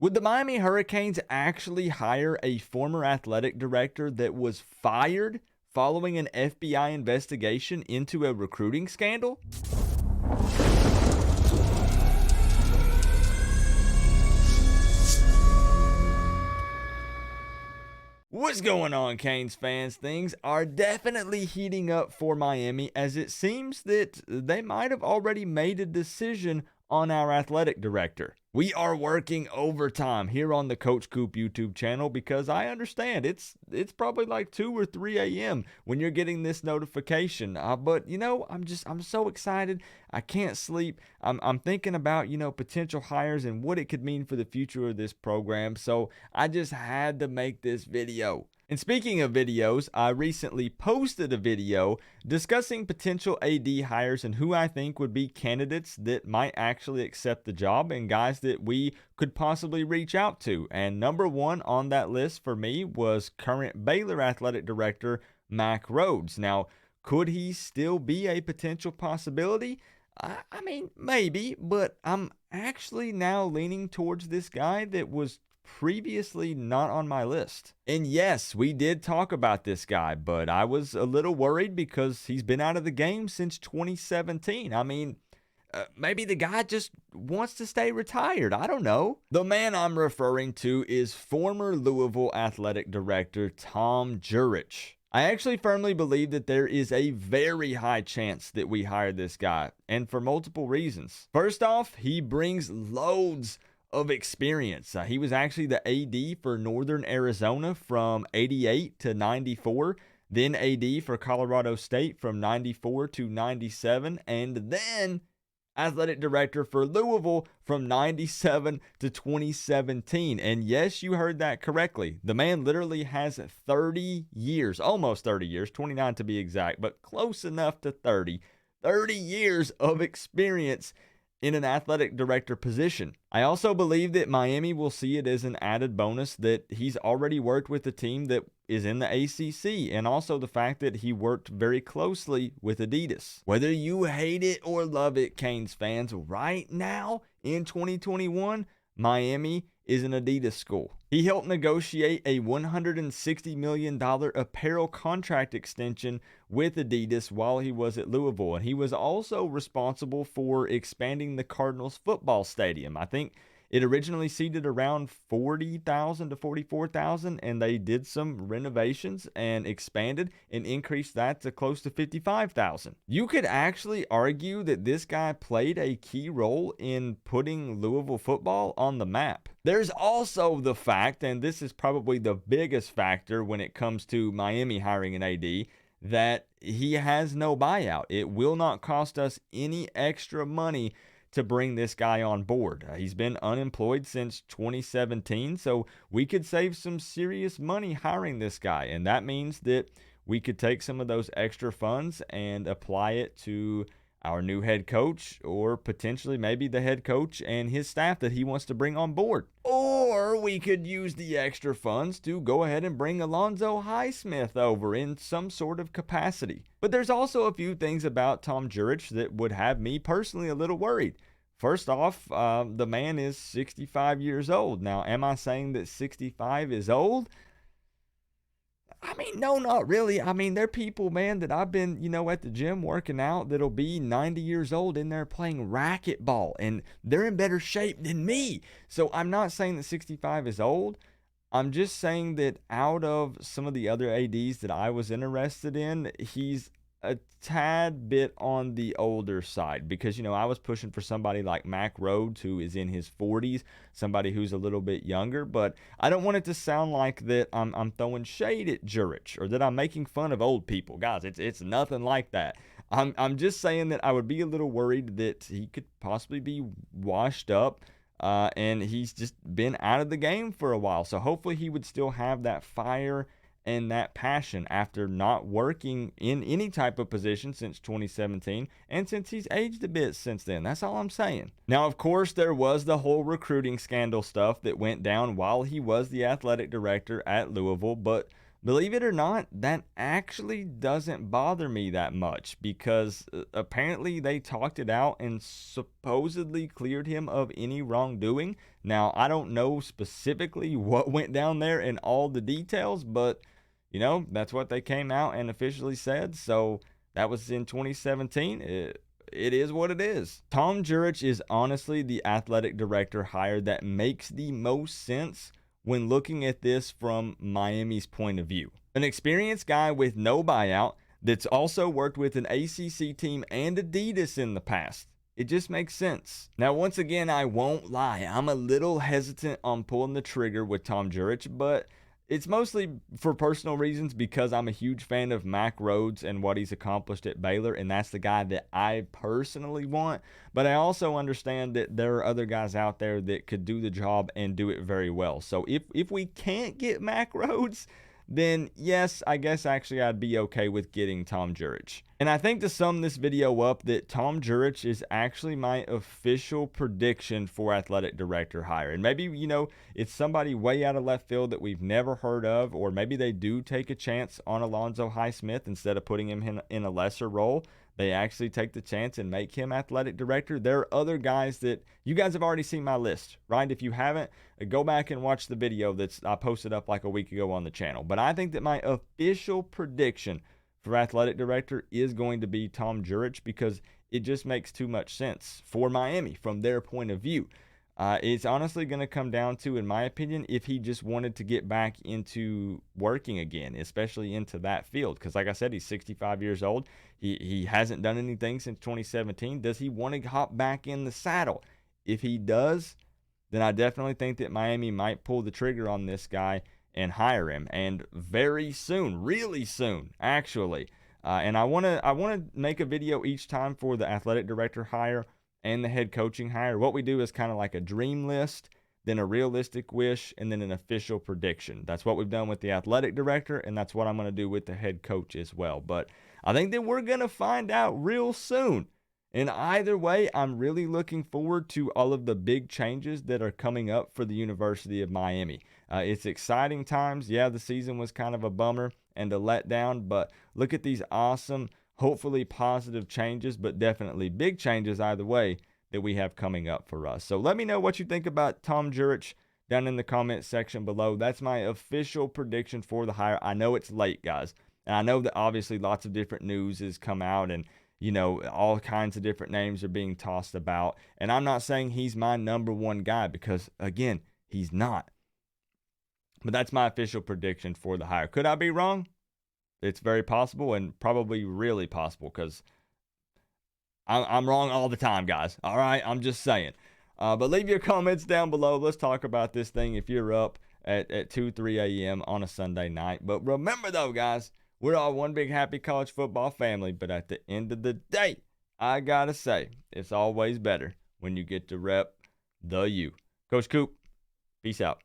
Would the Miami Hurricanes actually hire a former athletic director that was fired following an FBI investigation into a recruiting scandal? What's going on, Canes fans? Things are definitely heating up for Miami, as it seems that they might have already made a decision on our athletic director. We are working overtime here on the Coach Coop YouTube channel because I understand it's probably like 2 or 3 a.m. when you're getting this notification. But I'm so excited. I can't sleep. I'm thinking about potential hires and what it could mean for the future of this program. So I just had to make this video. And speaking of videos, I recently posted a video discussing potential AD hires and who I think would be candidates that might actually accept the job and guys that we could possibly reach out to. And number one on that list for me was current Baylor athletic director Mack Rhoades. Now, could he still be a potential possibility? I mean, maybe, but I'm actually now leaning towards this guy that was previously not on my list. And yes, we did talk about this guy, but I was a little worried because he's been out of the game since 2017. I mean, maybe the guy just wants to stay retired. I don't know. The man I'm referring to is former Louisville athletic director Tom Jurich. I actually firmly believe that there is a very high chance that we hire this guy, and for multiple reasons. First off, he brings loads of experience. He was actually the AD for Northern Arizona from 88 to 94, then AD for Colorado State from 94 to 97, and then athletic director for Louisville from 97 to 2017. And yes, you heard that correctly. The man literally has 30 years, almost 30 years, 29 to be exact, but close enough to 30 years of experience in an athletic director position. I also believe that Miami will see it as an added bonus that he's already worked with a team that is in the ACC, and also the fact that he worked very closely with Adidas. Whether you hate it or love it, Canes fans, right now in 2021, Miami is an Adidas school. He helped negotiate a $160 million apparel contract extension with Adidas while he was at Louisville. And he was also responsible for expanding the Cardinals football stadium. I think it originally seated around 40,000 to 44,000, and they did some renovations and expanded and increased that to close to 55,000. You could actually argue that this guy played a key role in putting Louisville football on the map. There's also the fact, and this is probably the biggest factor when it comes to Miami hiring an AD, that he has no buyout. It will not cost us any extra money to bring this guy on board. He's been unemployed since 2017, so we could save some serious money hiring this guy, and that means that we could take some of those extra funds and apply it to our new head coach, or potentially maybe the head coach and his staff that he wants to bring on board. Or we could use the extra funds to go ahead and bring Alonzo Highsmith over in some sort of capacity. But there's also a few things about Tom Jurich that would have me personally a little worried. First off, the man is 65 years old. Now, am I saying that 65 is old? I mean, no, not really. I mean, there are people, man, that I've been, at the gym working out that'll be 90 years old in there playing racquetball, and they're in better shape than me. So I'm not saying that 65 is old. I'm just saying that out of some of the other ADs that I was interested in, he's a tad bit on the older side because, I was pushing for somebody like Mack Rhoades, who is in his 40s, somebody who's a little bit younger, but I don't want it to sound like that I'm throwing shade at Jurich or that I'm making fun of old people. Guys, it's nothing like that. I'm just saying that I would be a little worried that he could possibly be washed up, and he's just been out of the game for a while. So hopefully he would still have that fire and that passion after not working in any type of position since 2017, and since he's aged a bit since then. That's all I'm saying. Now, of course, there was the whole recruiting scandal stuff that went down while he was the athletic director at Louisville, but Believe it or not, that actually doesn't bother me that much because apparently they talked it out and supposedly cleared him of any wrongdoing. Now, I don't know specifically what went down there in all the details, but that's what they came out and officially said. So that was in 2017. It is what it is. Tom Jurich is honestly the athletic director hire that makes the most sense when looking at this from Miami's point of view. An experienced guy with no buyout that's also worked with an ACC team and Adidas in the past. It just makes sense. Now, once again, I won't lie. I'm a little hesitant on pulling the trigger with Tom Jurich, but it's mostly for personal reasons because I'm a huge fan of Mac Rhodes and what he's accomplished at Baylor, and that's the guy that I personally want. But I also understand that there are other guys out there that could do the job and do it very well. So if we can't get Mac Rhodes, then yes, I guess actually I'd be okay with getting Tom Jurich. And I think to sum this video up, that Tom Jurich is actually my official prediction for athletic director hire. And maybe, it's somebody way out of left field that we've never heard of, or maybe they do take a chance on Alonzo Highsmith instead of putting him in a lesser role. They actually take the chance and make him athletic director. There are other guys that you guys have already seen my list, right? If you haven't, go back and watch the video I posted up like a week ago on the channel. But I think that my official prediction for athletic director is going to be Tom Jurich because it just makes too much sense for Miami from their point of view. It's honestly going to come down to, in my opinion, if he just wanted to get back into working again, especially into that field. Because like I said, he's 65 years old. He hasn't done anything since 2017. Does he want to hop back in the saddle? If he does, then I definitely think that Miami might pull the trigger on this guy and hire him, and very soon, really soon, actually. And I want to make a video each time for the athletic director hire and the head coaching hire. What we do is kind of like a dream list, then a realistic wish, and then an official prediction. That's what we've done with the athletic director, and that's what I'm going to do with the head coach as well. But I think that we're going to find out real soon. And either way, I'm really looking forward to all of the big changes that are coming up for the University of Miami. It's exciting times. Yeah, the season was kind of a bummer and a letdown, but look at these awesome, hopefully positive changes, but definitely big changes either way that we have coming up for us. So let me know what you think about Tom Jurich down in the comment section below. That's my official prediction for the hire. I know it's late, guys, and I know that obviously lots of different news has come out, and all kinds of different names are being tossed about. And I'm not saying he's my number one guy because, again, he's not. But that's my official prediction for the hire. Could I be wrong? It's very possible, and probably really possible, because I'm wrong all the time, guys. All right? I'm just saying. But leave your comments down below. Let's talk about this thing if you're up at 2, 3 a.m. on a Sunday night. But remember, though, guys, we're all one big happy college football family. But at the end of the day, I got to say, it's always better when you get to rep the U. Coach Coop, peace out.